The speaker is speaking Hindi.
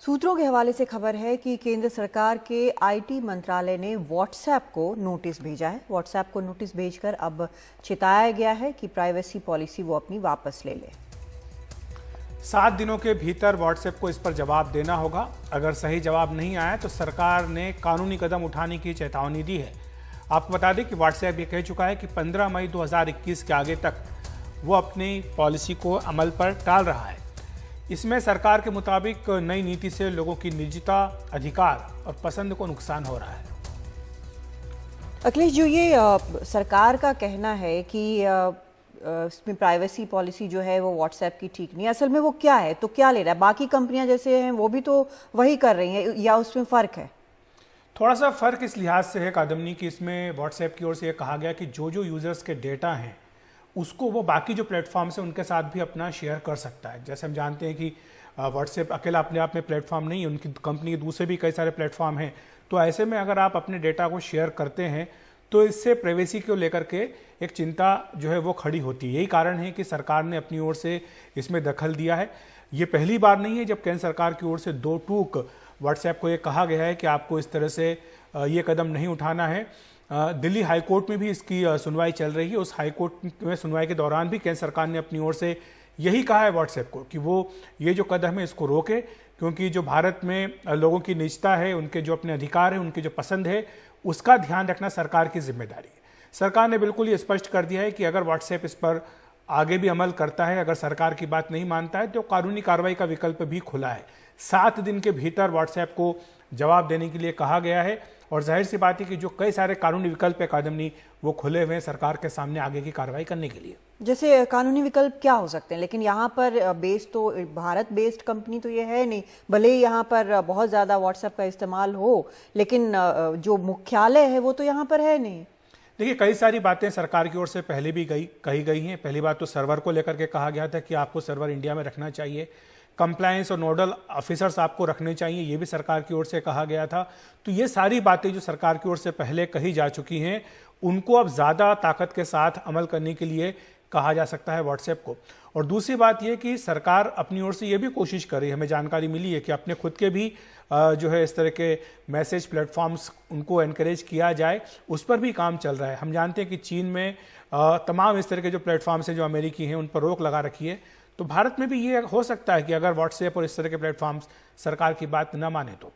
सूत्रों के हवाले से खबर है कि केंद्र सरकार के आईटी मंत्रालय ने व्हाट्सएप को नोटिस भेजा है। व्हाट्सएप को नोटिस भेजकर अब चेताया गया है कि प्राइवेसी पॉलिसी वो अपनी वापस ले ले। 7 दिनों के भीतर व्हाट्सएप को इस पर जवाब देना होगा। अगर सही जवाब नहीं आया तो सरकार ने कानूनी कदम उठाने की चेतावनी दी है। आपको बता दें कि व्हाट्सएप ये कह चुका है कि 15 मई 2021 के आगे तक वो अपनी पॉलिसी को अमल पर टाल रहा है। इसमें सरकार के मुताबिक नई नीति से लोगों की निजता, अधिकार और पसंद को नुकसान हो रहा है। अखिलेश, जो ये सरकार का कहना है कि इसमें प्राइवेसी पॉलिसी जो है वो व्हाट्सएप की ठीक नहीं है, असल में वो क्या है? तो क्या ले रहा है? बाकी कंपनियां जैसे हैं वो भी तो वही कर रही हैं, या उसमें फ़र्क है? थोड़ा सा फ़र्क इस लिहाज से है कादम्नी कि इसमें व्हाट्सएप की ओर से ये कहा गया कि जो यूज़र्स के डेटा हैं उसको वो बाकी जो प्लेटफॉर्म्स हैं उनके साथ भी अपना शेयर कर सकता है। जैसे हम जानते हैं कि व्हाट्सएप अकेला अपने आप में प्लेटफॉर्म नहीं है, उनकी कंपनी के दूसरे भी कई सारे प्लेटफॉर्म हैं। तो ऐसे में अगर आप अपने डेटा को शेयर करते हैं तो इससे प्राइवेसी को लेकर के एक चिंता जो है वो खड़ी होती है। यही कारण है कि सरकार ने अपनी ओर से इसमें दखल दिया है। ये पहली बार नहीं है जब केंद्र सरकार की ओर से दो टूक व्हाट्सएप को ये कहा गया है कि आपको इस तरह से ये कदम नहीं उठाना है। दिल्ली हाई कोर्ट में भी इसकी सुनवाई चल रही है। उस हाई कोर्ट में सुनवाई के दौरान भी केंद्र सरकार ने अपनी ओर से यही कहा है व्हाट्सएप को कि वो ये जो कदम है इसको रोके, क्योंकि जो भारत में लोगों की निजता है, उनके जो अपने अधिकार है, उनकी जो पसंद है, उसका ध्यान रखना सरकार की जिम्मेदारी है। सरकार ने बिल्कुल ये स्पष्ट कर दिया है कि अगर व्हाट्सएप इस पर आगे भी अमल करता है, अगर सरकार की बात नहीं मानता है तो कानूनी कार्रवाई का विकल्प भी खुला है। 7 दिन के भीतर व्हाट्सएप को जवाब देने के लिए कहा गया है और जाहिर सी बात है कि जो कई सारे कानूनी विकल्प है कादम्नी, वो खुले हुए हैं सरकार के सामने आगे की कार्रवाई करने के लिए। जैसे कानूनी विकल्प क्या हो सकते हैं? लेकिन यहाँ पर बेस तो भारत बेस्ड कंपनी तो ये है नहीं, भले ही यहाँ पर बहुत ज़्यादा व्हाट्सएप का इस्तेमाल हो, लेकिन जो मुख्यालय है वो तो यहाँ पर है नहीं। देखिए, कई सारी बातें सरकार की ओर से पहले भी कही गई हैं। पहली बात तो सर्वर को लेकर के कहा गया था कि आपको सर्वर इंडिया में रखना चाहिए, कंप्लायंस और नोडल ऑफिसर्स आपको रखने चाहिए, ये भी सरकार की ओर से कहा गया था। तो ये सारी बातें जो सरकार की ओर से पहले कही जा चुकी हैं, उनको अब ज़्यादा ताकत के साथ अमल करने के लिए कहा जा सकता है व्हाट्सएप को। और दूसरी बात यह कि सरकार अपनी ओर से ये भी कोशिश कर रही है, हमें जानकारी मिली है कि अपने खुद के भी जो है इस तरह के मैसेज प्लेटफॉर्म्स उनको एनकरेज किया जाए, उस पर भी काम चल रहा है। हम जानते हैं कि चीन में तमाम इस तरह के जो प्लेटफॉर्म्स हैं जो अमेरिकी हैं उन पर रोक लगा रखी है। तो भारत में भी ये हो सकता है कि अगर व्हाट्सएप और इस तरह के प्लेटफॉर्म्स सरकार की बात न माने तो